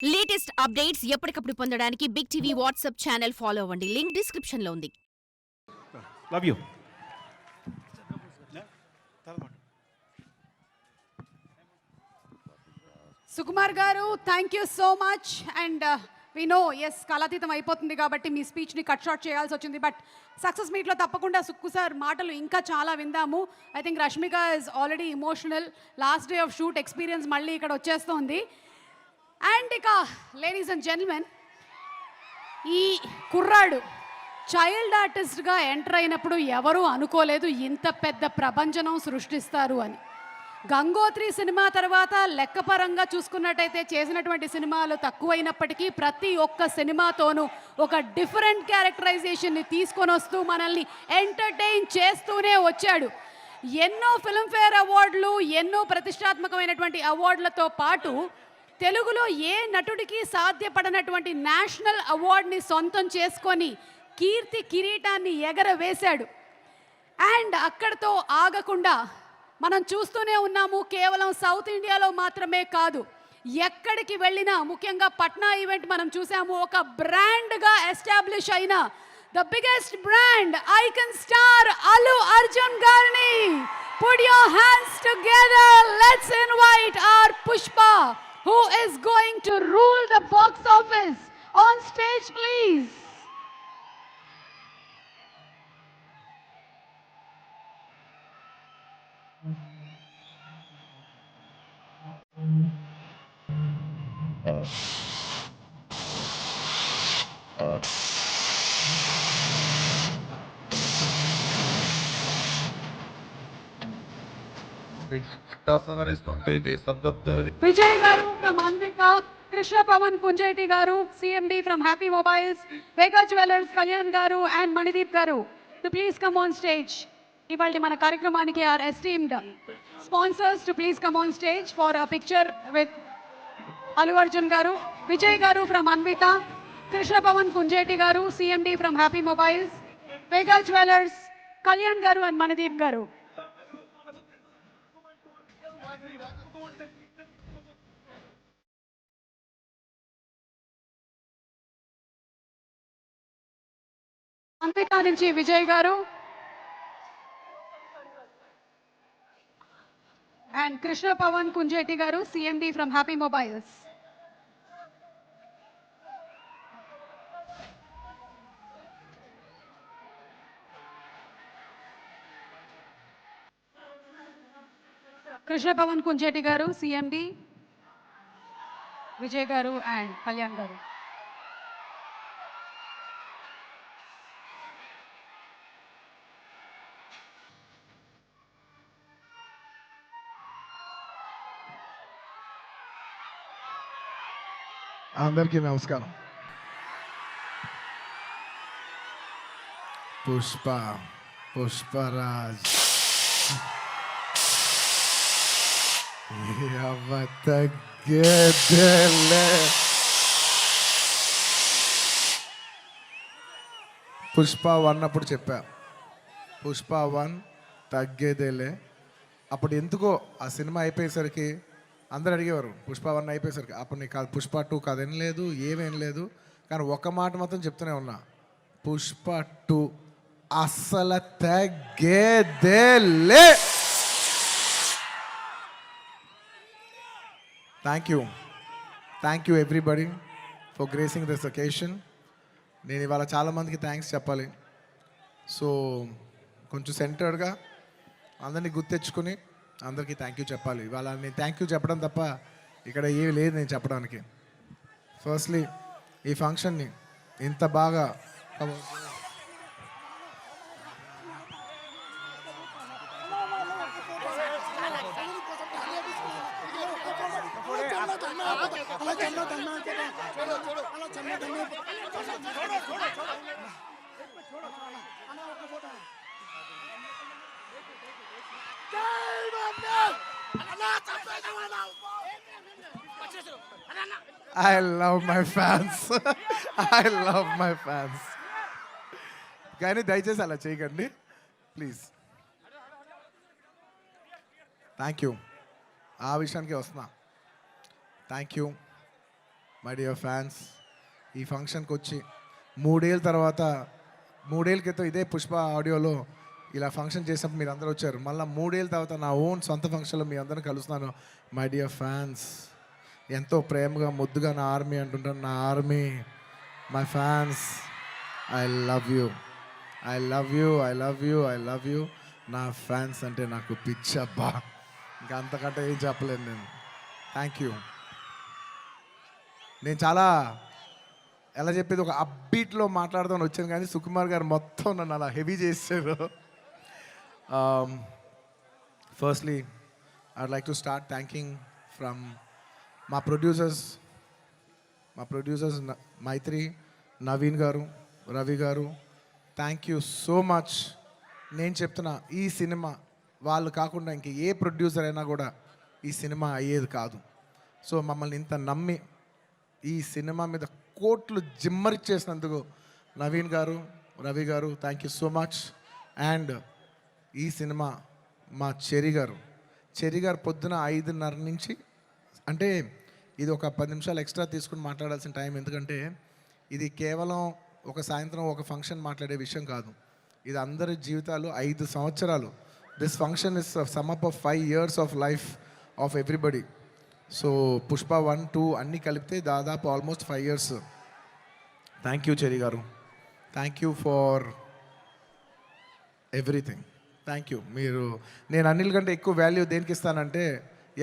Latest updates ఎప్పటికప్పుడు పొందడానికి big TV WhatsApp channel follow అవ్వండి. లింక్ డిస్క్రిప్షన్ లో ఉంది. Love you. సుకుమార్ గారు, thank you so much. And we know as కాలాతీతం అయిపోతుంది కాబట్టి మీ స్పీచ్ని కట్ షార్ట్ చేయాల్సి వచ్చింది. బట్ సక్సెస్ మీట్లో తప్పకుండా సుక్కు సార్ మాటలు ఇంకా చాలా విందాము. I think Rashmika is already emotional. Last day of shoot experience మళ్ళీ ఇక్కడ వచ్చేస్తోంది. అండ్ ఇక లేడీస్ అండ్ జెంటిల్మెన్, ఈ కుర్రాడు చైల్డ్ ఆర్టిస్ట్గా ఎంటర్ అయినప్పుడు ఎవరూ అనుకోలేదు ఇంత పెద్ద ప్రపంచనం సృష్టిస్తారు అని. గంగోత్రి సినిమా తర్వాత లెక్కపరంగా చూసుకున్నట్టయితే చేసినటువంటి సినిమాలు తక్కువైనప్పటికీ ప్రతి ఒక్క సినిమాతోనూ ఒక డిఫరెంట్ క్యారెక్టరైజేషన్ని తీసుకొని వస్తూ మనల్ని ఎంటర్టైన్ చేస్తూనే వచ్చాడు. ఎన్నో ఫిల్మ్ఫేర్ అవార్డులు, ఎన్నో ప్రతిష్టాత్మకమైనటువంటి అవార్డులతో పాటు తెలుగులో ఏ నటుడికి సాధ్యపడనటువంటి నేషనల్ అవార్డుని సొంతం చేసుకొని కీర్తి కిరీటాన్ని ఎగరవేశాడు. అండ్ అక్కడితో ఆగకుండా మనం చూస్తూనే ఉన్నాము. కేవలం సౌత్ ఇండియాలో మాత్రమే కాదు, ఎక్కడికి వెళ్ళినా, ముఖ్యంగా పట్నా ఈవెంట్ మనం చూసాము, ఒక బ్రాండ్గా ఎస్టాబ్లిష్ అయిన the biggest brand icon star Allu Arjun గారిని put your hands together. Let's invite our Pushpa, who is going to rule the box office. On stage, please. Vijay garu from Anvika, Krishna Pawan Punjeti garu, CMD from Happy Mobiles, Vega Jewelers Kalyan garu and Manideep garu to please come on stage. Ivalti mana karyakramaniki our esteemed sponsors to please come on stage for a picture with Allu Arjun garu, Vijay garu from Anvika, Krishna Pawan Punjeti garu, CMD from Happy Mobiles, Vega Jewelers Kalyan garu and Manideep garu. Ambika నుంచి Vijay garu and Krishna Pavan Kunjeti garu, CMD from Happy Mobiles. Krishna Pavan Kunjeti garu, CMD, Vijay garu and Kalyan గారు. అందరికీ నమస్కారం. పుష్పరాజ్ పుష్ప 1 అప్పుడు చెప్పా, పుష్ప 1 తగ్గేదేలే. అప్పుడు ఎందుకో ఆ సినిమా అయిపోయేసరికి అందరు అడిగేవారు, పుష్ప 1 అయిపోయేసరికి అప్పుడు నీకు కాదు, పుష్ప 2 కదేం లేదు, ఏమేం లేదు. కానీ ఒక మాట మాత్రం చెప్తూనే ఉన్నా, పుష్ప 2 అస్సలు తగ్గేదేలే. Thank you everybody for gracing this occasion. నేను ఇవాళ చాలామందికి థ్యాంక్స్ చెప్పాలి. సో కొంచెం సెంటర్డ్గా అందరినీ గుర్తెచ్చుకుని అందరికీ థ్యాంక్ యూ చెప్పాలి. ఇవాళ నేను థ్యాంక్ యూ చెప్పడం తప్ప ఇక్కడ ఏమి లేదు నేను చెప్పడానికి. ఫస్ట్లీ ఈ ఫంక్షన్ని ఇంత బాగా I love my fans. I love my fans. కానీ దయచేసి అలా చేయకండి ప్లీజ్. Thank you. ఆ విషయానికి వస్తున్నా. Thank you my dear fans, ఈ ఫంక్షన్కి వచ్చి 3 ఏళ్ళ తర్వాత, 3 ఏళ్ళ క్రితం ఇదే పుష్ప ఆడియోలో ఇలా ఫంక్షన్ చేసినప్పుడు మీరు అందరూ వచ్చారు. మళ్ళీ 3 ఏళ్ళ తర్వాత నా ఓన్ సొంత ఫంక్షన్లో మీ అందరిని కలుస్తున్నాను. మై డియర్ ఫ్యాన్స్, ఎంతో ప్రేమగా ముద్దుగా నా ఆర్మీ అంటుంటాను. నా army, my fans, I love you, I love you, I love you, I love you. నా ఫ్యాన్స్ అంటే నాకు పిచ్చబ్బా, ఇంకా అంతకంటే ఏం చెప్పలేను నేను. Thank you. నేను చాలా ఎలా చెప్పేది, ఒక అప్బీట్లో మాట్లాడదామని వచ్చాను, కానీ సుకుమార్ గారు మొత్తం నన్ను అలా హెవీ చేశారు. Firstly I'd like to start thanking from మా ప్రొడ్యూసర్స్ మైత్రి, నవీన్ గారు, రవి గారు. Thank you so much. నేను చెప్తున్నా, ఈ సినిమా వాళ్ళు కాకుండా ఇంక ఏ ప్రొడ్యూసర్ అయినా కూడా ఈ సినిమా అయ్యేది కాదు. సో మమ్మల్ని ఇంత నమ్మి ఈ సినిమా మీద కోట్లు జిమ్మరిచ్చేసినందుకు నవీన్ గారు, రవి గారు, thank you so much. And ఈ సినిమా మా చెరి గారు పొద్దున 5:30 నుంచి, అంటే ఇది ఒక 10 నిమిషాలు ఎక్స్ట్రా తీసుకుని మాట్లాడాల్సిన టైం, ఎందుకంటే ఇది కేవలం ఒక సాయంత్రం ఒక ఫంక్షన్ మాట్లాడే విషయం కాదు. ఇది అందరి జీవితాలు 5 సంవత్సరాలు. This function is sum up of 5 years of life of everybody. So Pushpa 1, 2 అన్నీ కలిపితే దాదాపు almost 5 years. Thank you Cherry గారు, thank you for everything. Thank you. నేను అన్నిటికంటే ఎక్కువ వాల్యూ దేనికి ఇస్తానంటే,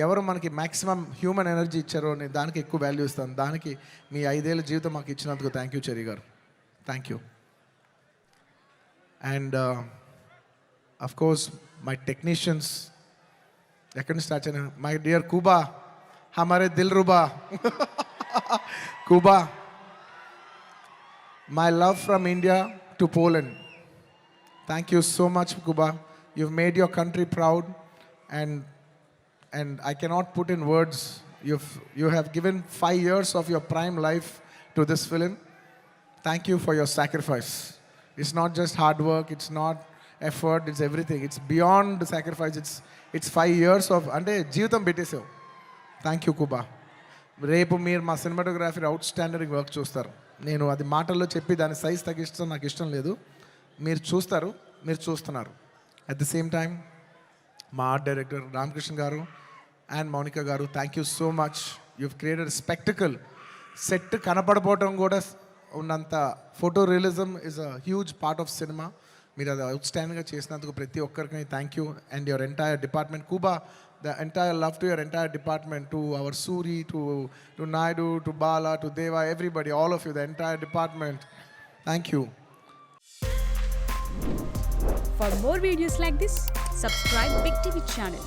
ఎవరు మనకి మ్యాక్సిమం హ్యూమన్ ఎనర్జీ ఇచ్చారో నేను దానికి ఎక్కువ వాల్యూ ఇస్తాను. దానికి మీ 5 ఏళ్ళ జీవితం మాకు ఇచ్చినందుకు థ్యాంక్ యూ చెరి గారు, thank you. And of course my technicians, ఎక్కడి నుంచి స్టార్ట్ చేయను, మై డియర్ కూబా, హమారే దిల్ రుబా Kuba, my love from India to Poland. Thank you so much, Kuba. You've made your country proud, and I cannot put in words. You have given 5 years of your prime life to this film. Thank you for your sacrifice. It's not just hard work, it's not effort, it's everything. It's beyond the sacrifice. It's 5 years of ante jeevitam bettesavu. Thank you, Kuba. రేపు మీరు మా cinematography outstanding work చూస్తారు. నేను అది మాటల్లో చెప్పి దాని size తగ్గిస్తాం నాకు ఇష్టం లేదు. మీరు చూస్తారు, మీరు చూస్తున్నారు. అట్ ది సేమ్ టైం మా ఆర్ట్ డైరెక్టర్ రామకృష్ణ గారు అండ్ మౌనిక గారు, thank you so much. You've created spectacle. Set కనపడపోవటం కూడా ఉన్నంత photo realism is a huge part of cinema. మీరు అది అవుట్స్టాండింగ్గా చేసినందుకు ప్రతి ఒక్కరికి thank you. And your entire department Kuba, the entire love to your entire department, to our Suri, to Naidu, to Bala, to Deva, everybody, all of you, the entire department. Thank you. For more videos like this, subscribe Big TV channel.